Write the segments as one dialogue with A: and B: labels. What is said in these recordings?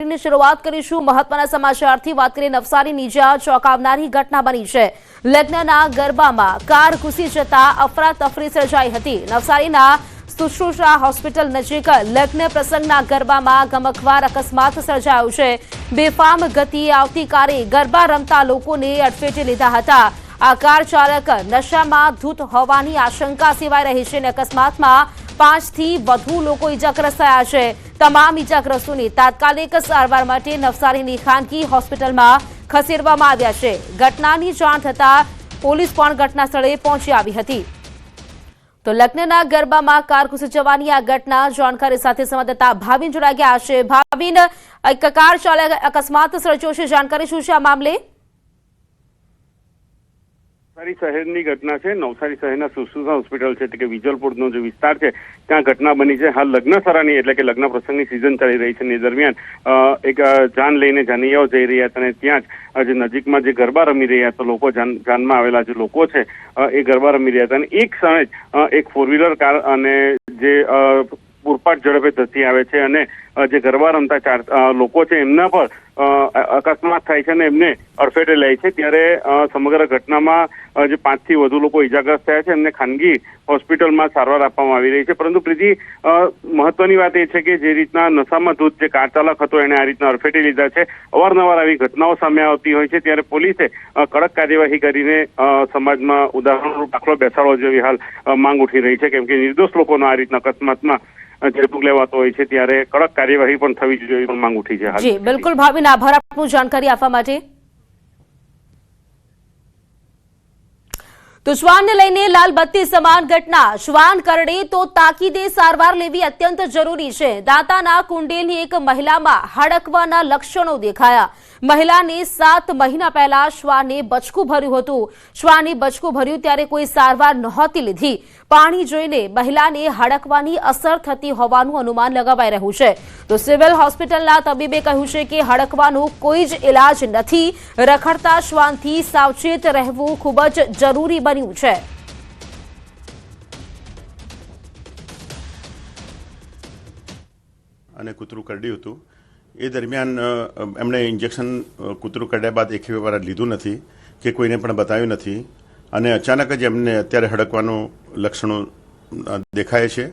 A: ની શરૂઆત કરીશું મહત્વના સમાચારથી। વાત કરીએ નવસારીની જ્યાં ચોંકાવનારી ઘટના બની છે। લગ્નના ગરબામાં કાર ઘૂસી જતા અફરાતફરી સર્જાઈ હતી। નવસારીના સુશ્રુષા હોસ્પિટલ નજીક લગ્ન પ્રસંગના ગરબામાં ગમખ્વાર અકસ્માત સર્જાયો છે। બેફામ ગતિએ આવતી કારે ગરબા રમતા લોકોને અડફેટે લીધા હતા। આ કાર ચાલક નશામાં ધૂત હોવાની આશંકા સેવાઈ રહી છે। અકસ્માતમાં 5 થી વધુ લોકો ઇજાગ્રસ્ત થયા છે। તમામ ઇજાગ્રસ્તોને તાત્કાલિક સારવાર માટે નવસારીની ખાનગી હોસ્પિટલમાં ખસેડવામાં આવ્યા છે। ઘટનાની જાણ થતાં પોલીસ પણ ઘટના સ્થળે પહોંચી આવી હતી। તો લગ્નના ગરબામાં કાર ઘૂસી જવાની આ ઘટના જાણકારી સાથે સંવાદદાતા ભાવિન જોડાઈ ગયા છે। ભાવિન, એક કાર ચાલક અકસ્માત સર્જ્યો છે, જાણકારી શું છે આ મામલે?
B: નવસારી શહેરની ઘટના છે। નવસારી શહેરના સુશ્રુષા હોસ્પિટલ છે એટલે કે વિજલપુરનો જે વિસ્તાર છે ત્યાં ઘટના બની છે। હાલ લગ્ન સરાની એટલે કે લગ્ન પ્રસંગની સિઝન ચાલી રહી છે ને દરમિયાન એક જાન લઈને જાનૈયાઓ જઈ રહ્યા હતા અને ત્યાં જ નજીકમાં જે ગરબા રમી રહ્યા હતા લોકો, જાનમાં આવેલા જે લોકો છે એ ગરબા રમી રહ્યા હતા અને એક સમયે એક 4-વ્હીલર કાર અને જે પૂરપાટ ઝડપે ધસી આવે છે અને જે ગરબા રમતા લોકો છે એમના પર અકસ્માત થાય છે અને એમને અડફેટે લે છે। ત્યારે સમગ્ર ઘટનામાં જે 5 થી વધુ લોકો ઇજાગ્રસ્ત થયા છે એમને ખાનગી હોસ્પિટલમાં સારવાર આપવામાં આવી રહી છે। પરંતુ પ્રીતિ, મહત્વની વાત એ છે કે જે રીતના નશામાં ધૂત જે કાર ચાલક હતો એને આ રીતના અડફેટે લીધા છે। અવારનવાર આવી ઘટનાઓ સામે આવતી હોય છે ત્યારે પોલીસે કડક કાર્યવાહી કરીને સમાજમાં ઉદાહરણરૂપ દાખલો બેસાડવો જેવી હાલ માંગ ઉઠી રહી છે, કેમ કે નિર્દોષ લોકોનો આ રીતના અકસ્માતમાં ઝડપ લેવાતો હોય છે ત્યારે કડક કાર્યવાહી પણ થવી જોઈએ પણ માંગ ઉઠી છે।
A: જી બિલકુલ ભાવિન, આભાર આપનું જાણકારી આપવા માટે। તો શ્વાનને લઈને લાલબત્તી સમાન ઘટના। શ્વાન કરડે તો તાકીદે સારવાર લેવી અત્યંત જરૂરી છે। દાંતાના કુંડેલની એક મહિલામાં હડકવાના લક્ષણો દેખાયા। મહિલાને 7 મહિના પહેલા શ્વાને બચકું ભર્યું હતું। શ્વાને બચકું ભર્યું ત્યારે કોઈ સારવાર નહોતી લીધી। પાણી જોઈને મહિલાને હડકવાની અસર થતી હોવાનું અનુમાન લગાવાઈ રહ્યું છે। તો સિવિલ હોસ્પિટલના તબીબે કહ્યું છે કે હડકવાનો કોઈ જ ઇલાજ નથી। રખડતા શ્વાનથી સાવચેત રહેવું ખૂબ જ જરૂરી બન્યું છે।
C: અને કૂતરું કરડ્યું હતું એ દરમિયાન એમણે ઇન્જેક્શન કૂતરું કરડ્યા બાદ એક વાર લીધું નથી કે કોઈને પણ બતાવ્યું નથી અને અચાનક જ એમને અત્યારે હડકવાનું લક્ષણો દેખાય છે।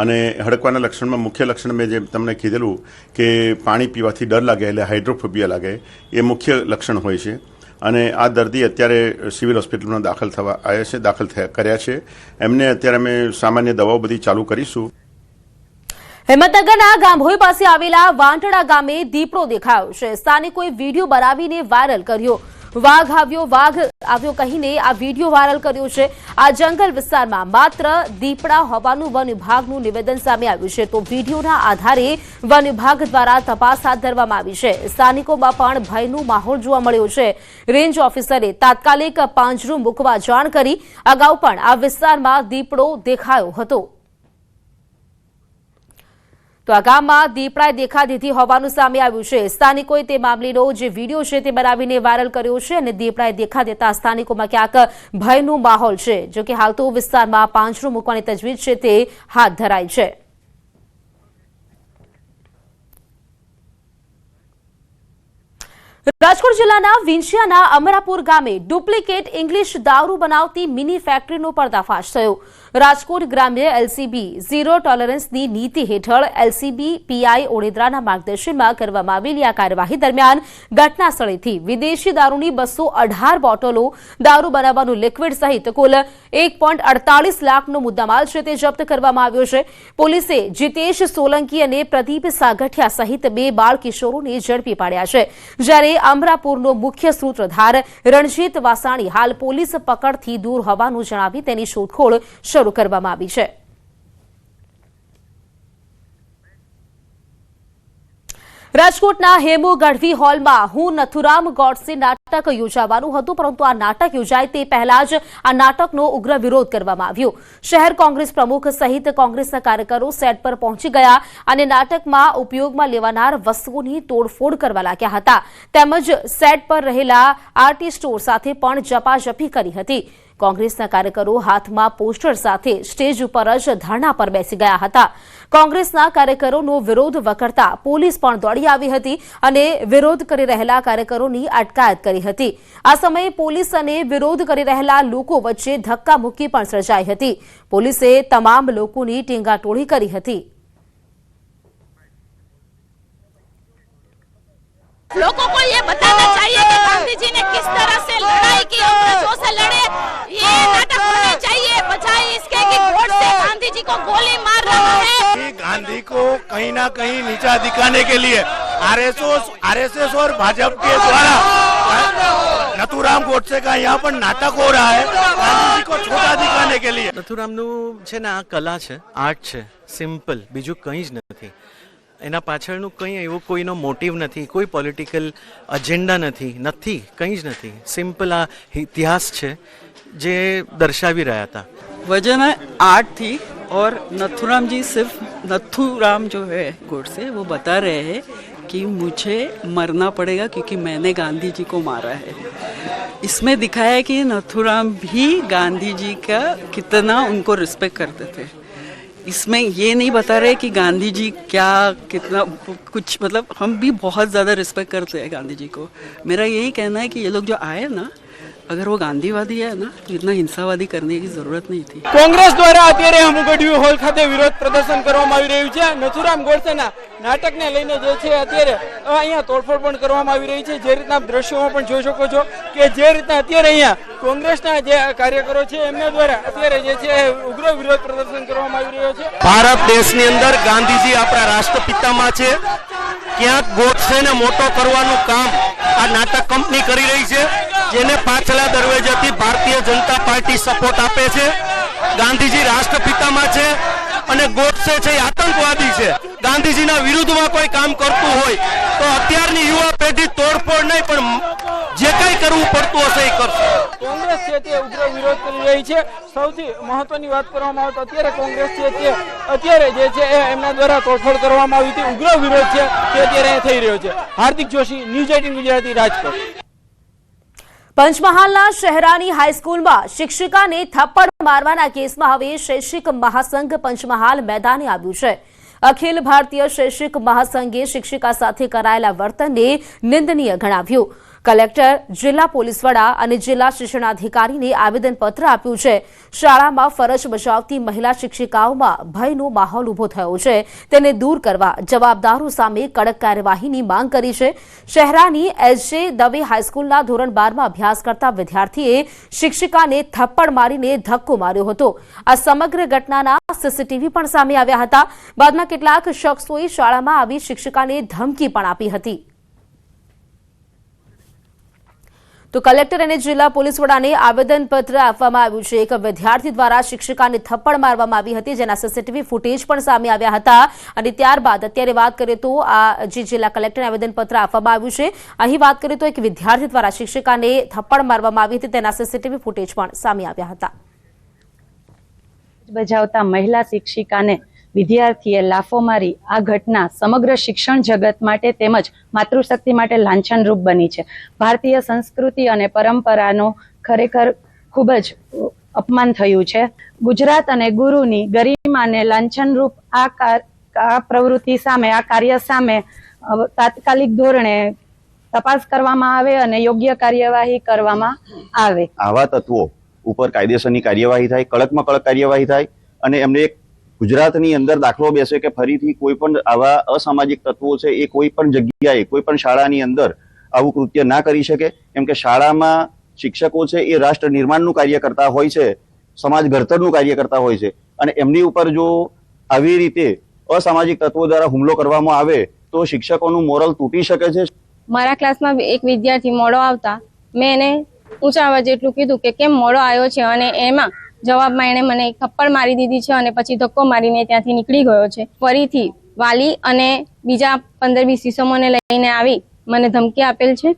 C: અને હડકવાના લક્ષણમાં મુખ્ય લક્ષણ મેં જે તમને કીધેલું કે પાણી પીવાથી ડર લાગે એટલે હાઇડ્રોફોબિયા લાગે એ મુખ્ય લક્ષણ હોય છે। અને આ દર્દી અત્યારે સિવિલ હોસ્પિટલમાં દાખલ કર્યા છે। એમને અત્યારે અમે સામાન્ય દવાઓ બધી ચાલુ કરીશું।
A: હિંમતનગરના ગાંભોઈ પાસે આવેલા વાંટડા ગામે દીપડો દેખાયો છે। સ્થાનિકોએ વિડીયો બનાવીને વાયરલ કર્યો। વાઘ આવ્યો કહીને આ વિડીયો વાયરલ કર્યો છે। આ જંગલ વિસ્તારમાં માત્ર દીપડા હોવાનું વન વિભાગનું નિવેદન સામે આવ્યું છે। તો વિડીયોના આધારે વન વિભાગ દ્વારા તપાસ હાથ ધરવામાં આવી છે। સ્થાનિકોમાં પણ ભયનો માહોલ જોવા મળ્યો છે। રેન્જ ઓફિસરે તાત્કાલિક પાંજરું મૂકવા જાણ કરી। અગાઉ પણ આ વિસ્તારમાં દીપડો દેખાયો હતો। તો આ ગામમાં દીપડાએ દેખા દીધી હોવાનું સામે આવ્યું છે। સ્થાનિકોએ તે મામલેનો જે વિડીયો છે તે બનાવીને વાયરલ કર્યો છે અને દીપડાએ દેખા દેતા સ્થાનિકોમાં ક્યાંક ભયનો માહોલ છે। જો કે હાલ તો વિસ્તારમાં પાંજરું મૂકવાની તજવીજ છે તે હાથ ધરાઈ છે। રાજકોટ જિલ્લાના વિંછિયાના અમરાપુર ગામે ડુપ્લિકેટ ઇંગ્લિશ દારૂ બનાવતી મિની ફેક્ટરીનો પર્દાફાશ થયો। રાજકોટ ગ્રામ્ય એલસીબી ઝીરો ટોલરન્સની નીતિ હેઠળ એલસીબી પીઆઈ ઓડેદરાના માર્ગદર્શનમાં કરવામાં આવેલી આ કાર્યવાહી દરમિયાન ઘટના સ્થળેથી વિદેશી દારૂની 218 બોટલો, દારૂ બનાવવાનું લિક્વિડ સહિત કુલ 1.48 લાખનો મુદ્દામાલ છે તે જપ્ત કરવામાં આવ્યો છે। પોલીસે જીતેશ સોલંકી અને પ્રદીપ સાગઠિયા સહિત 2 બાળ કિશોરોને ઝડપી પાડ્યા છે। જ્યારે અમરાપુરનો મુખ્ય સૂત્રધાર રણજીત વાસાણી હાલ પોલીસ પકડથી દૂર હોવાનું જણાવી તેની શોધખોળ શરૂ કરવામાં આવી છે। રાજકોટના હેમુ ગઢવી હોલમાં હું નથુરામ ગોડસે નાટક યોજાવાનું હતું, પરંતુ આ નાટક યોજાય તે પહેલા જ આ નાટકનો ઉગ્ર વિરોધ કરવામાં આવ્યો। શહેર કોંગ્રેસ પ્રમુખ સહિત કોંગ્રેસના કાર્યકરો સેટ પર પહોંચી ગયા અને નાટકમાં ઉપયોગમાં લેવાનાર વસ્તુઓની તોડફોડ કરવા લાગ્યા હતા। તેમજ સેટ પર રહેલા આર્ટિસ્ટો સાથે પણ ઝપાઝપી કરી હતી। કોંગ્રેસના કાર્યકરો હાથમાં પોસ્ટર સાથે સ્ટેજ ઉપર જ ધરણા પર બેસી ગયા હતા. કોંગ્રેસના કાર્યકરોનો વિરોધ વખરતા પોલીસ પણ દોડી આવી હતી અને વિરોધ કરી રહેલા કાર્યકરોની અટકાયત કરી હતી. આ સમયે પોલીસ અને વિરોધ કરી રહેલા લોકો વચ્ચે ધક્કામુક્કી પણ સર્જાઈ હતી. પોલીસે તમામ લોકોની ટીંગાટોળી કરી હતી.
D: लोगों को ये बताना चाहिए कि गांधी जी ने किस तरह से लड़ाई की, अंग्रेजों से लड़े. ये नाटक होने चाहिए, बजाय इसके कि कोर्ट से गांधी जी को गोली मार रहा है.
E: गांधी को कहीं ना कहीं नीचा दिखाने के लिए आरएसएस और भाजपा के द्वारा नथुराम गोडसे का यहाँ पर नाटक हो रहा है गांधी जी को छोटा दिखाने के लिए.
F: નથુરામનું છે ને આ કલા છે, આર્ટ છે, સિમ્પલ, બીજું કંઈ જ નથી. એના પાછળનું કંઈ એવો કોઈનો મોટિવ નથી, કોઈ પોલિટિકલ એજન્ડા નથી, કંઈ જ નથી. સિમ્પલ આ ઇતિહાસ છે જે દર્શાવી રહ્યા હતા.
G: वजह है आर्ट थी और नथुराम जी सिर्फ नथुराम जो है गोडसे वो बता रहे हैं कि मुझे मरना पड़ेगा क्योंकि मैंने गांधी जी को मारा है. इसमें दिखाया है कि नथुराम भी गांधी जी का कितना उनको रिस्पेक्ट करते थे. इसमें ये नहीं बता रहे कि गांधी जी क्या कितना कुछ मतलब हम भी बहुत ज़्यादा रिस्पेक्ट करते हैं गांधी जी को. मेरा यही कहना है कि ये लोग जो आए ना, अगर वो गांधीवादी है ना तो इतना हिंसावादी करने की जरूरत नहीं थी.
H: કોંગ્રેસ દ્વારા અત્યારે હમુગઢિયું હોલ ખાતે વિરોધ પ્રદર્શન કરવામાં આવી રહ્યું છે. નથુરામ ગોડસેના નાટકને લઈને જે છે અત્યારે અહીંયા તોડફોડ પણ કરવામાં આવી રહી છે. જે રીતના દ્રશ્યોમાં પણ જોઈ શકો છો કે જે રીતના અત્યારે અહીંયા કોંગ્રેસના જે કાર્યકરો છે એમના દ્વારા અત્યારે જે છે ઉગ્ર વિરોધ પ્રદર્શન કરવામાં આવી રહ્યો છે.
E: ભારત દેશની અંદર ગાંધીજી આપણા રાષ્ટ્રપિતામાં છે. ક્યાંક ગોડસેને મોટો કરવાનું કામ આ નાટક કંપની કરી રહી છે, જેને પાછલા દરવાજાથી ભારતીય જનતા પાર્ટી સપોર્ટ આપે છે. ગાંધીજી રાષ્ટ્રપિતામાં છે અને ગોડસે છે એ આતંકવાદી છે. ગાંધીજીના વિરુદ્ધમાં કોઈ કામ કરતું હોય તો અત્યારની યુવા પેઢી તોડફોડ નહીં પણ જે કંઈ કરવું પડતું હશે એ કરશે.
H: કોંગ્રેસ છે તે ઉગ્ર વિરોધ કરી રહી છે. સૌથી મહત્વની વાત કરવામાં આવે તો અત્યારે કોંગ્રેસ છે તે અત્યારે જે છે એમના દ્વારા તોડફોડ કરવામાં આવી હતી. ઉગ્ર વિરોધ છે તે અત્યારે થઈ રહ્યો છે. હાર્દિક જોશી, ન્યૂઝ 18 ગુજરાતી, રાજકોટ.
A: પંચમહાલના શહેરાની હાઈસ્કૂલમાં શિક્ષિકાને થપ્પડ મારવાના કેસમાં હવે શૈક્ષિક મહાસંઘ પંચમહાલ મેદાને આવ્યું છે. અખિલ ભારતીય શૈક્ષિક મહાસંઘે શિક્ષિકા સાથે કરાયેલા વર્તનને નિંદનીય ગણાવ્યું. કલેક્ટર, જિલ્લા પોલીસ વડા અને જિલ્લા શિક્ષણાધિકારીને આવેદનપત્ર આપ્યું છે. શાળામાં ફરજ બજાવતી મહિલા શિક્ષિકાઓમાં ભયનો માહોલ ઉભો થયો છે. તેને દૂર કરવા જવાબદારો સામે કડક કાર્યવાહીની માંગ કરી છે. શહેરાની એસ.જે. દવે હાઈસ્કૂલના ધોરણ 12માં અભ્યાસ કરતા વિદ્યાર્થીએ શિક્ષિકાને થપ્પડ મારીને ધક્કો માર્યો હતો. આ સમગ્ર ઘટનાના સીસીટીવી પણ સામે આવ્યા હતા. બાદમાં કેટલાક શખ્સોએ શાળામાં આવી શિક્ષિકાને ધમકી પણ આપી હતી. તો કલેક્ટર અને જિલ્લા પોલીસ વડાને આવેદનપત્ર આપવામાં આવ્યું છે. એક વિદ્યાર્થી દ્વારા શિક્ષિકાને થપ્પડ મારવામાં આવી હતી, જેના સીસીટીવી ફૂટેજ પણ સામે આવ્યા હતા. અને ત્યારબાદ અત્યારે વાત કરીએ તો આ જે જિલ્લા કલેક્ટરને આવેદનપત્ર આપવામાં આવ્યું છે, અહીં વાત કરીએ તો એક વિદ્યાર્થી દ્વારા શિક્ષિકાને થપ્પડ મારવામાં આવી હતી, તેના સીસીટીવી ફૂટેજ પણ સામે આવ્યા હતા.
I: બજાવતા મહિલા શિક્ષિકાને વિદ્યાર્થીએ લાફો મારી આ ઘટના સમગ્ર શિક્ષણ જગત માટે તેમજ માતૃશક્તિ માટે લાંછનરૂપ બની છે. ભારતીય સંસ્કૃતિ અને પરંપરાનો ખરેખર ખૂબ જ અપમાન થયું છે. ગુજરાત અને ગુરુની ગરિમાને લાંછનરૂપ આ પ્રવૃત્તિ સામે, આ કાર્ય સામે તાત્કાલિક ધોરણે તપાસ કરવામાં આવે અને યોગ્ય કાર્યવાહી કરવામાં આવે.
J: આવા તત્વો ઉપર કાયદેસરની કાર્યવાહી થાય, કડકમાં કડક કાર્યવાહી થાય અને એમને એક ગુજરાતની અંદર દાખલો બેસે કે ફરીથી કોઈ પણ આવા અસામાજિક તત્વો છે એ કોઈ પણ જગ્યાએ, કોઈ પણ શાળાની અંદર આવું કૃત્ય ના કરી શકે. કેમ કે શાળામાં શિક્ષકો છે એ રાષ્ટ્ર નિર્માણનું કાર્ય કરતા હોય છે, સમાજ ઘડતરનું કાર્ય કરતા હોય છે અને એમની ઉપર જો આવી રીતે અસામાજિક તત્વો દ્વારા હુમલો કરવામાં આવે તો શિક્ષકોનું મોરલ તૂટી શકે છે.
D: મારા ક્લાસમાં એક વિદ્યાર્થી મોડો આવતા મેં એને ઊંચા અવાજે એટલું કીધું કે કેમ મોડો આવ્યો છે, અને એમાં જવાબમાં એણે મને એક થપ્પડ મારી દીધી છે અને પછી ધક્કો મારીને ત્યાંથી નીકળી ગયો છે. ફરીથી વાલી અને બીજા 15-20 ઇસમોને લઈને આવી મને ધમકી આપેલ છે.